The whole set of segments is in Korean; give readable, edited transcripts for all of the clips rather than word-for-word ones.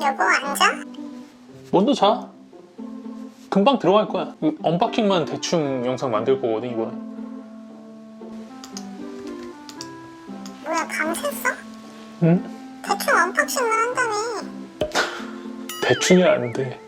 여보 앉아? 먼저 자. 금방 들어갈 거야. 언박싱만 대충 영상 만들 거거든 이번에. 뭐야 밤샜어? 응? 대충 언박싱만 한다며. 대충이 안 돼.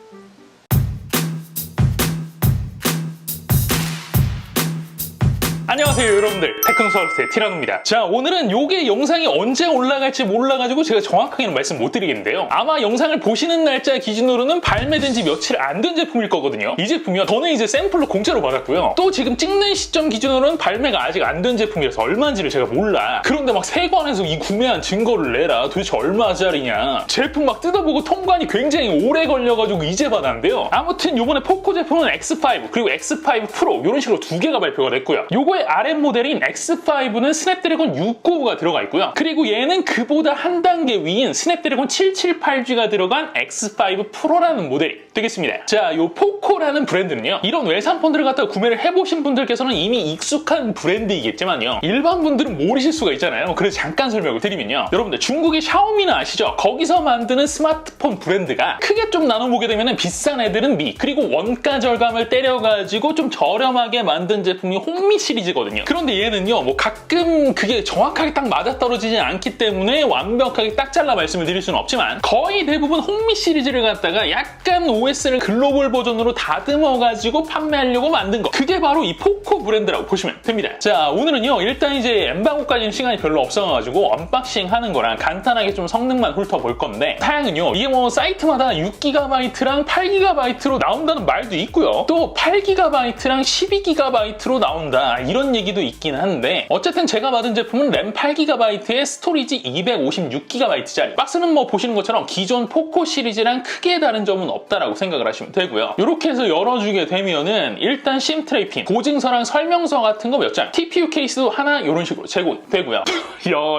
안녕하세요 여러분들, 테크노스하우스의 티라노입니다. 자, 오늘은 요게 영상이 언제 올라갈지 몰라가지고 제가 정확하게는 말씀 못 드리겠는데요, 아마 영상을 보시는 날짜 기준으로는 발매된 지 며칠 안 된 제품일 거거든요. 이 제품이요, 저는 이제 샘플로 공짜로 받았고요, 또 지금 찍는 시점 기준으로는 발매가 아직 안 된 제품이라서 얼마인지를 제가 몰라. 그런데 막 세관에서 이 구매한 증거를 내라, 도대체 얼마짜리냐, 제품 막 뜯어보고 통관이 굉장히 오래 걸려가지고 이제 받았는데요. 아무튼 요번에 포코 제품은 X5 그리고 X5 프로 이런 식으로 두 개가 발표가 됐고요. 요거의 아랫 모델인 X5는 스냅드래곤 695가 들어가 있고요. 그리고 얘는 그보다 한 단계 위인 스냅드래곤 778G가 들어간 X5 프로라는 모델이 되겠습니다. 자, 요 포코라는 브랜드는요, 이런 외산폰들을 갖다가 구매를 해보신 분들께서는 이미 익숙한 브랜드이겠지만요, 일반 분들은 모르실 수가 있잖아요. 그래서 잠깐 설명을 드리면요, 여러분들 중국의 샤오미는 아시죠? 거기서 만드는 스마트폰 브랜드가 크게 좀 나눠보게 되면 비싼 애들은 미, 그리고 원가 절감을 때려가지고 좀 저렴하게 만든 제품이 홍미 시리즈거든요. 그런데 얘는요, 뭐 가끔 그게 정확하게 딱 맞아떨어지지 않기 때문에 완벽하게 딱 잘라 말씀을 드릴 수는 없지만, 거의 대부분 홍미 시리즈를 갖다가 약간 OS를 글로벌 버전으로 다듬어가지고 판매하려고 만든 거, 그게 바로 이 포코 브랜드라고 보시면 됩니다. 자, 오늘은요, 일단 이제 엠바고까지는 시간이 별로 없어가지고 언박싱 하는 거랑 간단하게 좀 성능만 훑어볼 건데, 사양은요, 이게 뭐 사이트마다 6GB랑 8GB로 나온다는 말도 있고요, 또 8GB랑 12GB로 나온다 이런 얘기도 있긴 한데, 어쨌든 제가 받은 제품은 램 8GB에 스토리지 256GB짜리, 박스는 뭐 보시는 것처럼 기존 포코 시리즈랑 크게 다른 점은 없다라고 생각을 하시면 되고요. 이렇게 해서 열어주게 되면은 일단 심 트레이핑, 보증서랑 설명서 같은 거 몇 장, TPU 케이스도 하나 이런 식으로 제공되고요. 야,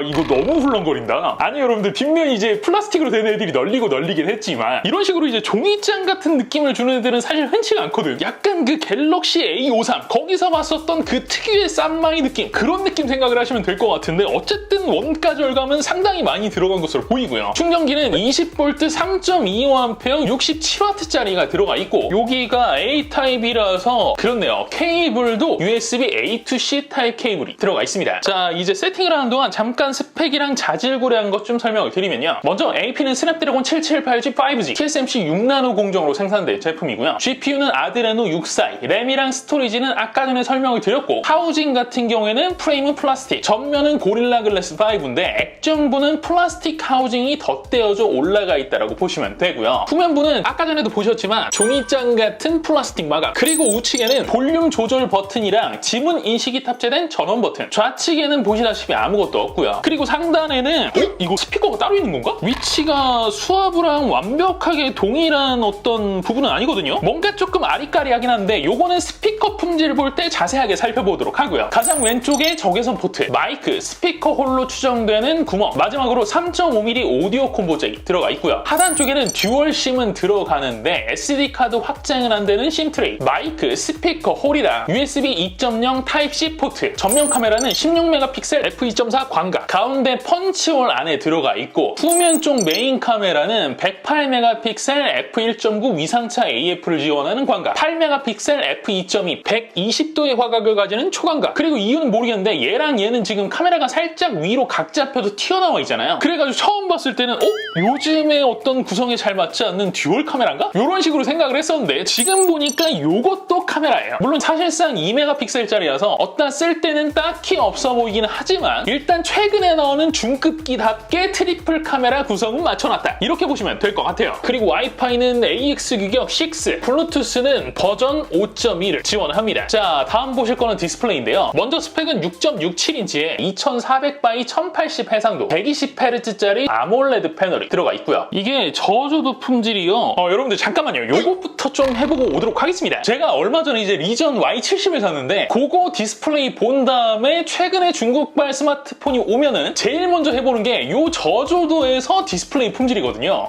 이거 너무 훌렁거린다. 아니 여러분들, 뒷면이 이제 플라스틱으로 된 애들이 널리긴 했지만, 이런 식으로 이제 종이장 같은 느낌을 주는 애들은 사실 흔치가 않거든. 약간 그 갤럭시 A53 거기서 봤었던 그 특유의 싼마이 느낌, 그런 느낌 생각을 하시면 될 것 같은데, 어쨌든 원가 절감은 상당히 많이 들어간 것으로 보이고요. 충전기는 20V 3.25A 67W짜리가 들어가 있고, 여기가 A타입이라서 그렇네요, 케이블도 USB A to C 타입 케이블이 들어가 있습니다. 자, 이제 세팅을 하는 동안 잠깐 스펙이랑 자질구레한 것 좀 설명을 드리면요, 먼저 AP는 스냅드래곤 778G 5G TSMC 6나노 공정으로 생산된 제품이고요. GPU는 아드레노 642, 램이랑 스토리지는 아까 전에 설명을 드렸고, 하우징 같은 경우에는 프레임은 플라스틱, 전면은 고릴라 글래스 5인데 액정부는 플라스틱 하우징이 덧대어져 올라가 있다고 보시면 되고요. 후면부는 아까 전에도 보셨지만 종이장 같은 플라스틱 마감, 그리고 우측에는 볼륨 조절 버튼이랑 지문 인식이 탑재된 전원 버튼, 좌측에는 보시다시피 아무것도 없고요. 그리고 상단에는 이거 스피커가 따로 있는 건가? 위치가 수화부랑 완벽하게 동일한 어떤 부분은 아니거든요. 뭔가 조금 아리까리하긴 한데, 요거는 스피커 품질 볼 때 자세하게 살펴보도록 하고요. 가장 왼쪽에 적외선 포트, 마이크, 스피커 홀로 추정되는 구멍, 마지막으로 3.5mm 오디오 콤보 잭이 들어가 있고요. 하단 쪽에는 듀얼 심은 들어가는데 SD 카드 확장을 한다는 심 트레이, 마이크, 스피커 홀이랑 USB 2.0 타입C 포트, 전면 카메라는 16메가픽셀 f2.4 광각, 가운데 펀치홀 안에 들어가 있고, 후면 쪽 메인 카메라는 108메가픽셀 f1.9 위상차 AF를 지원하는 광각, 8메가픽셀 f2.2 120도의 화각을 가지는 초광각. 그리고 이유는 모르겠는데 얘랑 얘는 지금 카메라가 살짝 위로 각 잡혀서 튀어나와 있잖아요. 그래가지고 처음 봤을 때는 요즘에 어떤 구성에 잘 맞지 않는 듀얼 카메라인가? 이런 식으로 생각을 했었는데, 지금 보니까 요것도 카메라예요. 물론 사실상 2메가픽셀짜리라서 어디다 쓸 때는 딱히 없어 보이긴 하지만, 일단 최근에 나오는 중급기답게 트리플 카메라 구성은 맞춰놨다, 이렇게 보시면 될 것 같아요. 그리고 와이파이는 AX 규격 6, 블루투스는 버전 5.2를 지원합니다. 자, 다음 보실 거는 디스플레이인데요. 먼저 스펙은 6.67인치에 2400x 1080 해상도 120Hz짜리 아몰레드 패널이 들어가 있고요. 이게 저조도 품질이요. 여러분들 잠깐만요, 요거부터 좀 해보고 오도록 하겠습니다. 제가 얼마 전에 이제 리전 Y70을 샀는데, 그거 디스플레이 본 다음에 최근에 중국발 스마트폰이 오면은 제일 먼저 해보는 게 요 저조도에서 디스플레이 품질이거든요.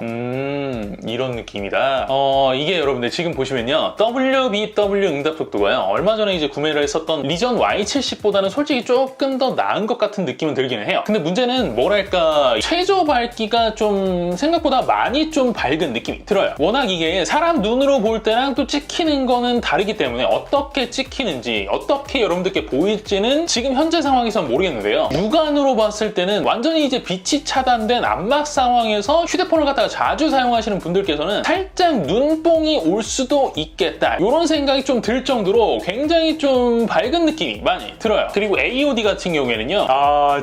이런 느낌이다. 이게 여러분들 지금 보시면요, WBW 응답 속도가요, 얼마 전에 이제 구매를 했었던 리전 Y70보다는 솔직히 조금 더 나은 것 같은 느낌은 들기는 해요. 근데 문제는 뭐랄까 최저 밝기가 좀 생각보다 많이 좀 밝은 느낌이 들어요. 워낙 이게 사람 눈으로 볼 때랑 또 찍히는 거는 다르기 때문에 어떻게 찍히는지 어떻게 여러분들께 보일지는 지금 현재 상황에선 모르겠는데요. 육안으로 봤을 때는 완전히 이제 빛이 차단된 암막 상황에서 휴대폰을 갖다가 자주 사용하시는 분들께서는 살짝 눈뽕이 올 수도 있겠다 이런 생각이 좀 들 정도로 굉장히 좀 밝은 느낌이 많이 들어요. 그리고 AOD 같은 경우에는요,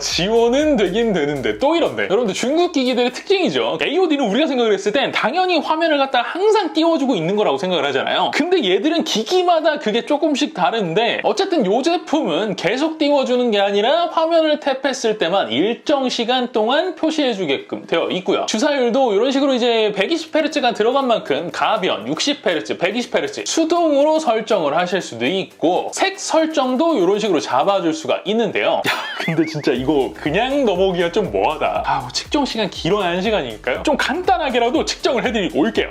지원은 되긴 되는데 또 이런데 여러분들 중국 기기들의 특징이죠. AOD는 우리가 생각을 했을 땐 당연히 화면을 갖다 항상 띄워주고 있는 거라고 생각을 하잖아요. 근데 얘들은 기기마다 그게 조금씩 다른데 어쨌든 이 제품은 계속 띄워주는 게 아니라 화면을 탭했을 때만 일정 시간 동안 표시해주게끔 되어 있고요. 주사율도 이런 식으로 이제 120Hz가 들어간 만큼 가변 60Hz, 120Hz 수동으로 설정을 하실 수도 있고 색 설정도 이런 식으로 잡아줄 수가 있는데요. 야, 근데 진짜 이거 그냥 넘어오기가 좀 뭐하다. 측정 시간 길어야 1시간이니까요. 좀 간단하게라도 측정을 해드리고 올게요.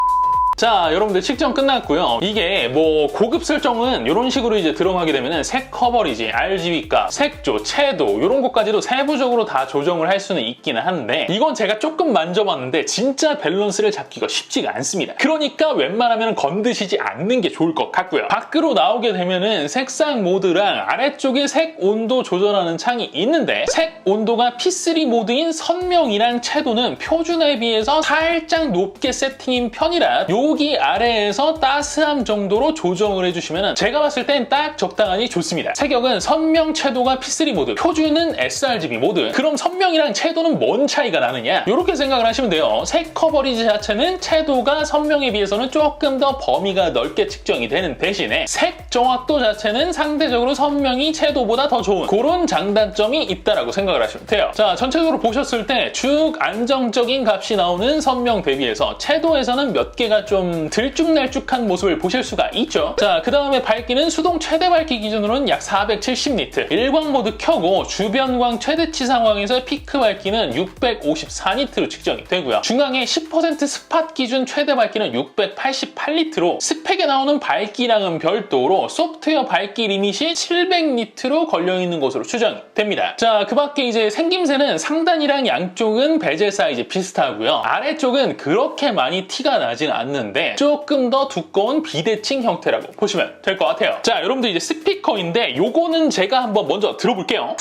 자, 여러분들 측정 끝났고요. 이게 뭐 고급 설정은 이런 식으로 이제 들어가게 되면은 색 커버리지, RGB가, 색조, 채도 이런 것까지도 세부적으로 다 조정을 할 수는 있기는 한데 이건 제가 조금 만져봤는데 진짜 밸런스를 잡기가 쉽지가 않습니다. 그러니까 웬만하면 건드시지 않는 게 좋을 것 같고요. 밖으로 나오게 되면은 색상 모드랑 아래쪽에 색 온도 조절하는 창이 있는데 색 온도가 P3 모드인 선명이랑 채도는 표준에 비해서 살짝 높게 세팅인 편이라 여기 아래에서 따스함 정도로 조정을 해주시면 제가 봤을 땐 딱 적당하니 좋습니다. 색역은 선명 채도가 P3 모드, 표준은 sRGB 모드. 그럼 선명이랑 채도는 뭔 차이가 나느냐? 이렇게 생각을 하시면 돼요. 색 커버리지 자체는 채도가 선명에 비해서는 조금 더 범위가 넓게 측정이 되는 대신에 색 정확도 자체는 상대적으로 선명이 채도보다 더 좋은 그런 장단점이 있다라고 생각을 하시면 돼요. 자, 전체적으로 보셨을 때 쭉 안정적인 값이 나오는 선명 대비해서 채도에서는 몇 개가 좀 들쭉날쭉한 모습을 보실 수가 있죠. 자, 그 다음에 밝기는 수동 최대 밝기 기준으로는 약 470니트, 일광 모드 켜고 주변광 최대치 상황에서 피크 밝기는 654니트로 측정이 되고요. 중앙에 10% 스팟 기준 최대 밝기는 688니트로 스펙에 나오는 밝기량은 별도로 소프트웨어 밝기 리밋이 700니트로 걸려있는 것으로 추정이 됩니다. 자, 그 밖에 이제 생김새는 상단이랑 양쪽은 베젤 사이즈 비슷하고요. 아래쪽은 그렇게 많이 티가 나진 않는데 조금 더 두꺼운 비대칭 형태라고 보시면 될 것 같아요. 자, 여러분들 이제 스피커인데 요거는 제가 한번 먼저 들어볼게요.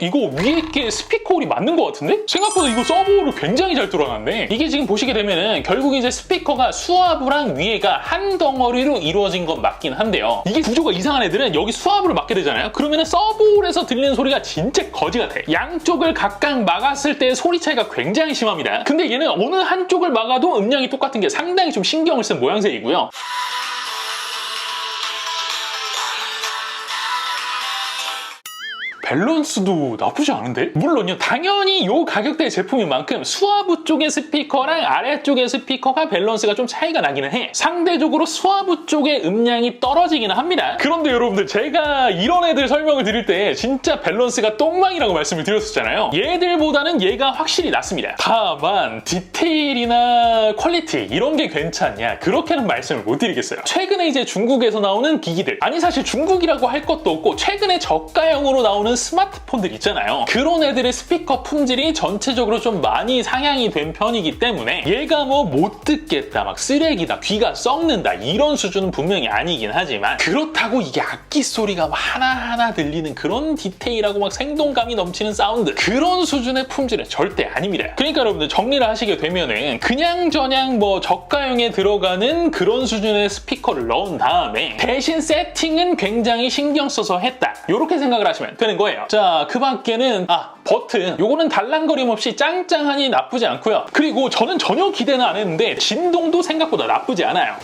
이거 위에 게 스피커홀이 맞는 것 같은데? 생각보다 이거 서브홀을 굉장히 잘 뚫어놨네. 이게 지금 보시게 되면은 결국 이제 스피커가 수화부랑 위에가 한 덩어리로 이루어진 건 맞긴 한데요. 이게 구조가 이상한 애들은 여기 수화부를 막게 되잖아요. 그러면은 서브홀에서 들리는 소리가 진짜 거지 같아. 양쪽을 각각 막았을 때 소리 차이가 굉장히 심합니다. 근데 얘는 어느 한쪽을 막아도 음량이 똑같은 게 상당히 좀 신경을 쓴 모양새이고요. 밸런스도 나쁘지 않은데? 물론요, 당연히 이 가격대 제품인 만큼 수화부 쪽의 스피커랑 아래쪽의 스피커가 밸런스가 좀 차이가 나기는 해. 상대적으로 수화부 쪽의 음량이 떨어지기는 합니다. 그런데 여러분들, 제가 이런 애들 설명을 드릴 때 진짜 밸런스가 똥망이라고 말씀을 드렸었잖아요. 얘들보다는 얘가 확실히 낫습니다. 다만 디테일이나 퀄리티 이런 게 괜찮냐, 그렇게는 말씀을 못 드리겠어요. 최근에 이제 중국에서 나오는 기기들, 아니 사실 중국이라고 할 것도 없고 최근에 저가형으로 나오는 스마트폰들 있잖아요. 그런 애들의 스피커 품질이 전체적으로 좀 많이 상향이 된 편이기 때문에 얘가 뭐 못 듣겠다, 막 쓰레기다, 귀가 썩는다 이런 수준은 분명히 아니긴 하지만 그렇다고 이게 악기 소리가 막 하나하나 들리는 그런 디테일하고 막 생동감이 넘치는 사운드, 그런 수준의 품질은 절대 아닙니다. 그러니까 여러분들 정리를 하시게 되면은 그냥저냥 뭐 저가형에 들어가는 그런 수준의 스피커를 넣은 다음에 대신 세팅은 굉장히 신경 써서 했다, 이렇게 생각을 하시면 되는 거예요. 자, 그 밖에는 버튼, 요거는 달랑거림 없이 짱짱하니 나쁘지 않고요. 그리고 저는 전혀 기대는 안 했는데 진동도 생각보다 나쁘지 않아요.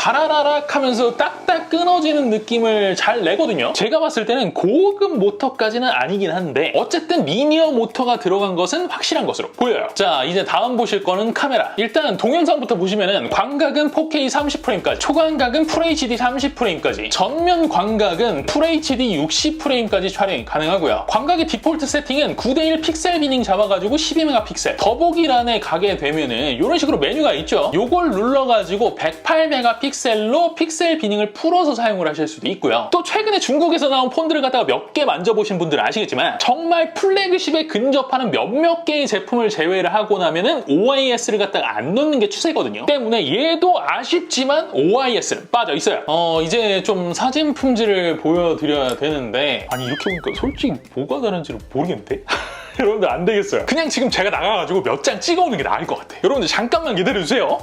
다라라락 하면서 딱딱 끊어지는 느낌을 잘 내거든요. 제가 봤을 때는 고급 모터까지는 아니긴 한데 어쨌든 리니어 모터가 들어간 것은 확실한 것으로 보여요. 자, 이제 다음 보실 거는 카메라. 일단 동영상부터 보시면은 광각은 4K 30프레임까지, 초광각은 FHD 30프레임까지, 전면 광각은 FHD 60프레임까지 촬영이 가능하고요. 광각의 디폴트 세팅은 9:1 픽셀 비닝 잡아가지고 12메가픽셀. 더보기란에 가게 되면은 이런 식으로 메뉴가 있죠. 요걸 눌러가지고 108메가픽셀로 픽셀 비닝을 풀어서 사용을 하실 수도 있고요. 또 최근에 중국에서 나온 폰들을 갖다가 몇 개 만져보신 분들은 아시겠지만 정말 플래그십에 근접하는 몇몇 개의 제품을 제외를 하고 나면은 OIS를 갖다가 안 넣는 게 추세거든요. 때문에 얘도 아쉽지만 OIS는 빠져 있어요. 이제 좀 사진 품질을 보여드려야 되는데, 아니 이렇게 보니까 솔직히 뭐가 다른지를 모르겠는데? 여러분들 안 되겠어요. 그냥 지금 제가 나가가지고 몇 장 찍어오는 게 나을 것 같아요. 여러분들 잠깐만 기다려주세요.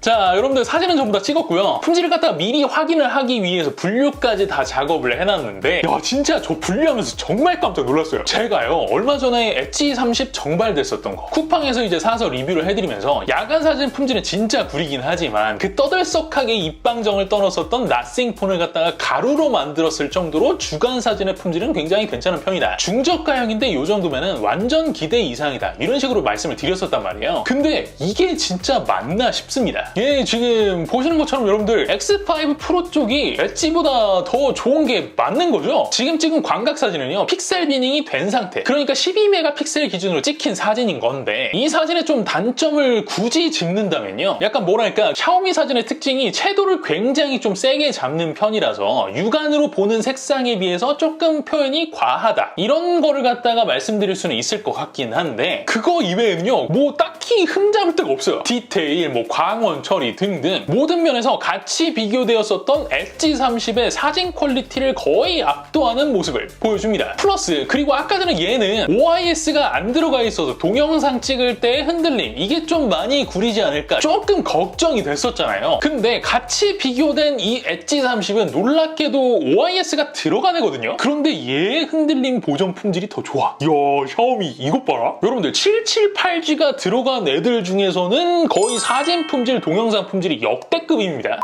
자, 여러분들 사진은 전부 다 찍었고요. 품질을 갖다가 미리 확인을 하기 위해서 분류까지 다 작업을 해놨는데, 야 진짜 저 분류하면서 정말 깜짝 놀랐어요. 제가요 얼마 전에 엣지 30 정발됐었던 거 쿠팡에서 이제 사서 리뷰를 해드리면서 야간 사진 품질은 진짜 구리긴 하지만 그 떠들썩하게 입방정을 떠났었던 나싱폰을 갖다가 가루로 만들었을 정도로 주간 사진의 품질은 굉장히 괜찮은 편이다. 중저가형인데 이 정도면은 완전 기대 이상이다. 이런 식으로 말씀을 드렸었단 말이에요. 근데 이게 진짜 맞나 싶습니다. 예, 지금 보시는 것처럼 여러분들 X5 프로 쪽이 엣지보다 더 좋은 게 맞는 거죠. 지금 찍은 광각 사진은요 픽셀 비닝이 된 상태, 그러니까 12메가픽셀 기준으로 찍힌 사진인 건데, 이 사진의 좀 단점을 굳이 짚는다면요, 약간 뭐랄까 샤오미 사진의 특징이 채도를 굉장히 좀 세게 잡는 편이라서 육안으로 보는 색상에 비해서 조금 표현이 과하다, 이런 거를 갖다가 말씀드릴 수는 있을 것 같긴 한데, 그거 이외에는요 뭐 딱히 흠잡을 데가 없어요. 디테일, 뭐 광원 처리 등등 모든 면에서 같이 비교되었었던 엣지 30의 사진 퀄리티를 거의 압도하는 모습을 보여줍니다. 플러스 그리고 아까 전에 얘는 OIS가 안 들어가 있어서 동영상 찍을 때의 흔들림, 이게 좀 많이 구리지 않을까 조금 걱정이 됐었잖아요. 근데 같이 비교된 이 엣지 30은 놀랍게도 OIS가 들어간 애거든요. 그런데 얘의 흔들림 보정 품질이 더 좋아. 이야, 샤오미 이것 봐라. 여러분들 778G가 들어간 애들 중에서는 거의 사진 품질, 동영상 품질이 역대급입니다.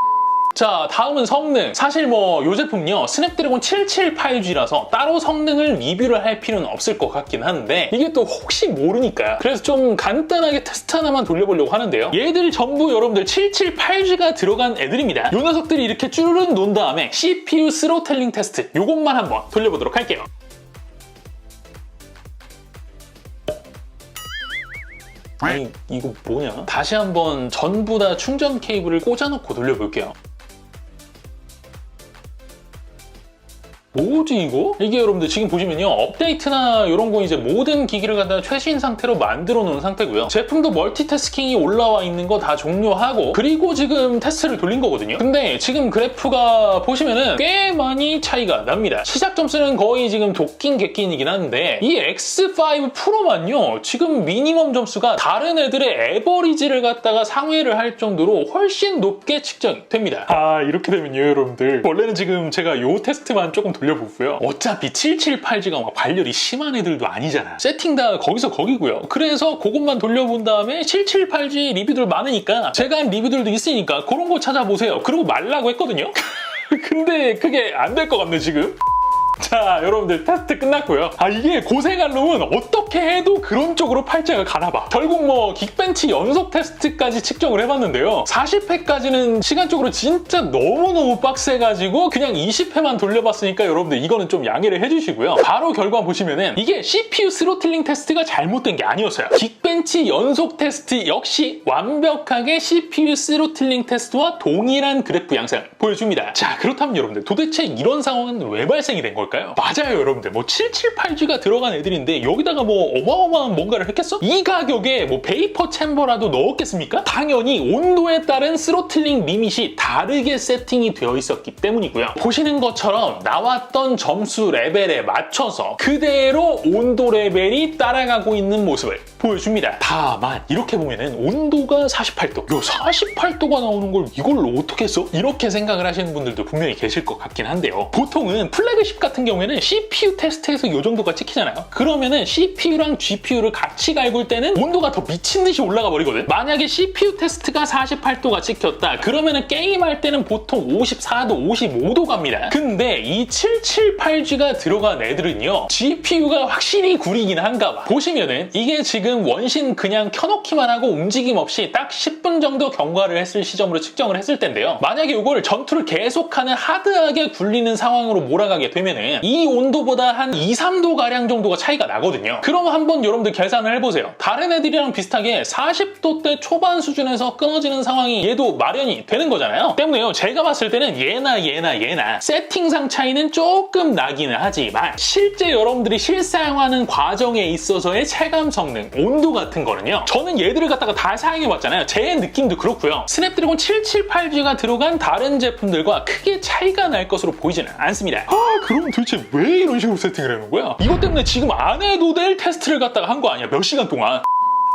자, 다음은 성능. 사실 뭐 이 제품요 스냅드래곤 778G라서 따로 성능을 리뷰를 할 필요는 없을 것 같긴 한데, 이게 또 혹시 모르니까 그래서 좀 간단하게 테스트 하나만 돌려보려고 하는데요. 얘들 전부 여러분들 778G가 들어간 애들입니다. 이 녀석들이 이렇게 쭈르륵 논 다음에 CPU 스로틀링 테스트 요것만 한번 돌려보도록 할게요. 아니 이거 뭐냐? 다시 한번 전부 다 충전 케이블을 꽂아놓고 돌려볼게요. 뭐지 이거? 이게 여러분들 지금 보시면요 업데이트나 이런 거 이제 모든 기기를 갖다 최신 상태로 만들어 놓은 상태고요. 제품도 멀티태스킹이 올라와 있는 거 다 종료하고, 그리고 지금 테스트를 돌린 거거든요. 근데 지금 그래프가 보시면은 꽤 많이 차이가 납니다. 시작 점수는 거의 지금 도끼인 객기이긴 한데, 이 X5 프로만요 지금 미니멈 점수가 다른 애들의 에버리지를 갖다가 상회를 할 정도로 훨씬 높게 측정이 됩니다. 아, 이렇게 되면요 여러분들, 원래는 지금 제가 요 테스트만 조금 돌려보고요, 어차피 778G가 막 발열이 심한 애들도 아니잖아. 세팅 다 거기서 거기고요. 그래서 그것만 돌려본 다음에 778G 리뷰들 많으니까 제가 한 리뷰들도 있으니까 그런 거 찾아보세요. 그러고 말라고 했거든요. 근데 그게 안 될 것 같네 지금. 자, 여러분들 테스트 끝났고요. 아, 이게 고생한 놈은 어떻게 해도 그런 쪽으로 팔자가 가나봐. 결국 뭐 긱벤치 연속 테스트까지 측정을 해봤는데요, 40회까지는 시간적으로 진짜 너무너무 빡세가지고 그냥 20회만 돌려봤으니까 여러분들 이거는 좀 양해를 해주시고요. 바로 결과 보시면은 이게 CPU 스로틀링 테스트가 잘못된 게 아니었어요. 긱벤치 연속 테스트 역시 완벽하게 CPU 스로틀링 테스트와 동일한 그래프 양상을 보여줍니다. 자, 그렇다면 여러분들 도대체 이런 상황은 왜 발생이 된 걸까요? 맞아요 여러분들, 뭐 778G가 들어간 애들인데 여기다가 뭐 어마어마한 뭔가를 했겠어? 이 가격에 뭐 베이퍼 챔버라도 넣었겠습니까? 당연히 온도에 따른 스로틀링 리밋이 다르게 세팅이 되어 있었기 때문이고요. 보시는 것처럼 나왔던 점수 레벨에 맞춰서 그대로 온도 레벨이 따라가고 있는 모습을 보여줍니다. 다만 이렇게 보면은 온도가 48도, 요 48도가 나오는 걸 이걸로 어떻게 했어? 이렇게 생각을 하시는 분들도 분명히 계실 것 같긴 한데요. 보통은 플래그십 같은 같은 경우에는 CPU 테스트에서 이 정도가 찍히잖아요. 그러면은 CPU랑 GPU를 같이 갈굴 때는 온도가 더 미친 듯이 올라가 버리거든. 만약에 CPU 테스트가 48도가 찍혔다. 그러면은 게임할 때는 보통 54도, 55도 갑니다. 근데 이 778G가 들어간 애들은요, GPU가 확실히 구리긴 한가 봐. 보시면은 이게 지금 원신 그냥 켜놓기만 하고 움직임 없이 딱 10분 정도 경과를 했을 시점으로 측정을 했을 텐데요. 만약에 이걸 전투를 계속하는 하드하게 굴리는 상황으로 몰아가게 되면은 이 온도보다 한 2, 3도 가량 정도가 차이가 나거든요. 그럼 한번 여러분들 계산을 해보세요. 다른 애들이랑 비슷하게 40도대 초반 수준에서 끊어지는 상황이 얘도 마련이 되는 거잖아요. 때문에요, 제가 봤을 때는 얘나 세팅상 차이는 조금 나기는 하지만 실제 여러분들이 실사용하는 과정에 있어서의 체감 성능, 온도 같은 거는요, 저는 얘들을 갖다가 다 사용해봤잖아요. 제 느낌도 그렇고요. 스냅드래곤 778G가 들어간 다른 제품들과 크게 차이가 날 것으로 보이지는 않습니다. 그럼 도대체 왜 이런 식으로 세팅을 해놓은 거야? 이것 때문에 지금 안 해도 될 테스트를 갖다가 한 거 아니야? 몇 시간 동안.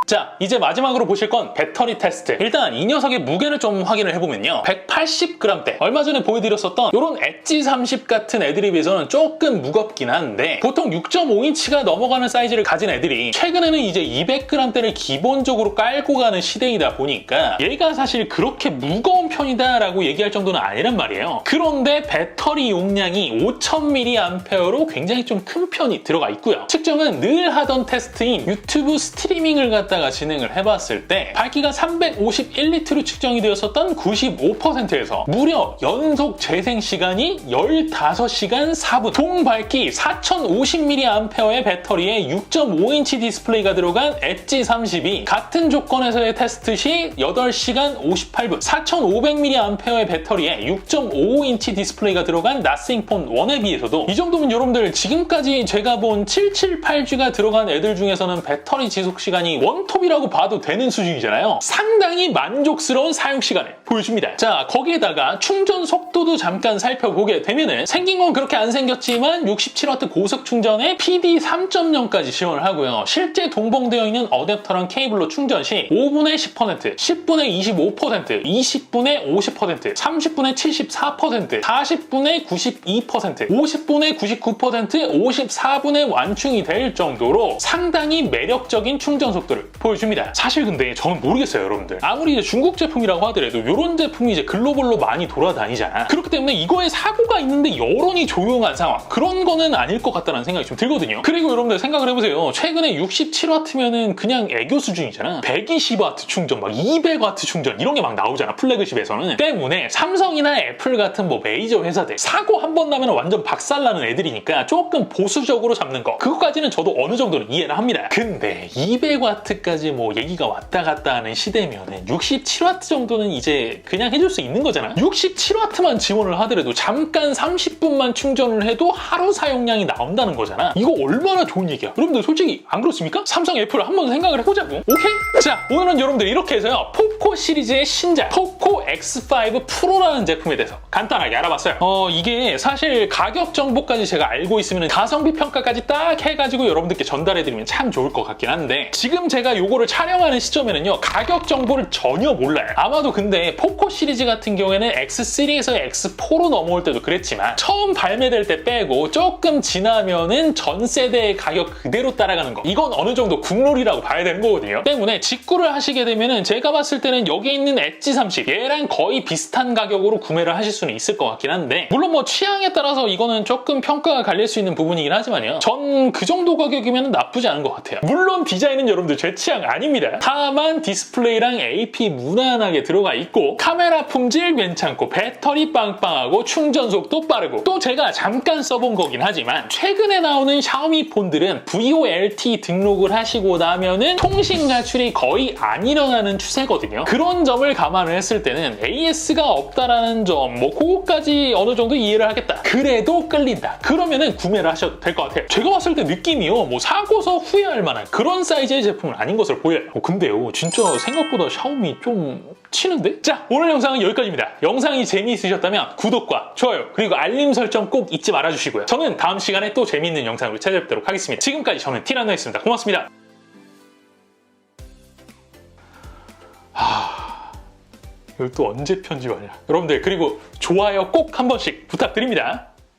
자, 이제 마지막으로 보실 건 배터리 테스트. 일단 이 녀석의 무게를 좀 확인을 해보면요, 180g대. 얼마 전에 보여드렸었던 이런 엣지 30 같은 애들에 비해서는 조금 무겁긴 한데, 보통 6.5인치가 넘어가는 사이즈를 가진 애들이 최근에는 이제 200g대를 기본적으로 깔고 가는 시대이다 보니까 얘가 사실 그렇게 무거운 편이다라고 얘기할 정도는 아니란 말이에요. 그런데 배터리 용량이 5000mAh로 굉장히 좀 큰 편이 들어가 있고요. 측정은 늘 하던 테스트인 유튜브 스트리밍을 갖다가 진행을 해봤을 때 밝기가 351리트로 측정이 되었었던 95%에서 무려 연속 재생 시간이 15시간 4분, 동 밝기 4050mAh의 배터리에 6.5인치 디스플레이가 들어간 엣지 30이 같은 조건에서의 테스트 시 8시간 58분, 4500mAh의 배터리에 6.55인치 디스플레이가 들어간 나싱폰 1에 비해서도, 이 정도면 여러분들 지금까지 제가 본 778G가 들어간 애들 중에서는 배터리 지속 시간이 원톱이라고 봐도 되는 수준이잖아요. 상당히 만족스러운 사용 시간을 보여줍니다. 자, 거기에다가 충전 속도도 잠깐 살펴보게 되면은 생긴 건 그렇게 안 생겼지만 67W 고속 충전에 PD 3.0까지 지원을 하고요. 실제 동봉되어 있는 어댑터랑 케이블로 충전 시 5분에 10%, 10분에 25%, 20분에 50%, 30분에 74%, 40분에 92%, 50분에 99%, 54분에 완충이 될 정도로 상당히 매력적인 충전 속도를 보여줍니다. 사실 근데 저는 모르겠어요, 여러분들. 아무리 이제 중국 제품이라고 하더라도 이런 제품이 이제 글로벌로 많이 돌아다니잖아. 그렇기 때문에 이거에 사고가 있는데 여론이 조용한 상황, 그런 거는 아닐 것 같다는 생각이 좀 들거든요. 그리고 여러분들 생각을 해보세요. 최근에 67W면은 그냥 애교 수준이잖아. 120W 충전, 막 200W 충전 이런 게 막 나오잖아, 플래그십에서는. 때문에 삼성이나 애플 같은 뭐 메이저 회사들 사고 한 번 나면 완전 박살나는 애들이니까 조금 보수적으로 잡는 거, 그것까지는 저도 어느 정도는 이해를 합니다. 근데 200W까지 뭐 얘기가 왔다 갔다 하는 시대면은 67W 정도는 이제 그냥 해줄 수 있는 거잖아. 67W만 지원을 하더라도 잠깐 30분만 충전을 해도 하루 사용량이 나온다는 거잖아. 이거 얼마나 좋은 얘기야. 여러분들 솔직히 안 그렇습니까? 삼성, 애플 한번 생각을 해보자고. 오케이? 자, 오늘은 여러분들 이렇게 해서요, 포코 시리즈의 신작 포코 X5 프로라는 제품에 대해서 간단하게 알아봤어요. 이게 사실 가격 정보까지 제가 알고 있으면 가성비 평가까지 딱 해가지고 여러분들께 전달해드리면 참 좋을 것 같긴 한데, 지금 제가 요거를 촬영하는 시점에는요, 가격 정보를 전혀 몰라요. 아마도 근데 포코 시리즈 같은 경우에는 X3에서 X4로 넘어올 때도 그랬지만 처음 발매될 때 빼고 조금 지나면은 전 세대의 가격 그대로 따라가는 거, 이건 어느 정도 국룰이라고 봐야 되는 거거든요. 때문에 직구를 하시게 되면은 제가 봤을 때는 여기 있는 엣지 30 얘랑 거의 비슷한 가격으로 구매를 하실 수는 있을 것 같긴 한데, 물론 뭐 취향에 따라서 이거는 조금 평가가 갈릴 수 있는 부분이긴 하지만요, 전 그 정도 가격이면 나쁘지 않은 것 같아요. 물론 디자인은 여러분들 제 취향 아닙니다. 다만 디스플레이랑 AP 무난하게 들어가 있고 카메라 품질 괜찮고 배터리 빵빵하고 충전 속도 빠르고, 또 제가 잠깐 써본 거긴 하지만 최근에 나오는 샤오미 폰들은 VoLTE 등록을 하시고 나면은 통신 가출이 거의 안 일어나는 추세거든요. 그런 점을 감안을 했을 때는 AS가 없다라는 점, 뭐 그거까지 어느 정도 이해를 하겠다. 그래도 끌린다. 그러면은 구매를 하셔도 될 것 같아요. 제가 봤을 때 느낌이요, 뭐 사고서 후회할 만한 그런 사이즈의 제품은 아닌 것으로 보여요. 근데요, 진짜 생각보다 샤오미 좀 치는데? 자, 오늘 영상은 여기까지입니다. 영상이 재미있으셨다면 구독과 좋아요 그리고 알림 설정 꼭 잊지 말아주시고요. 저는 다음 시간에 또 재미있는 영상으로 찾아뵙도록 하겠습니다. 지금까지 저는 티라노였습니다. 고맙습니다. 이걸 또 언제 편집하냐. 여러분들, 그리고 좋아요 꼭 한 번씩 부탁드립니다.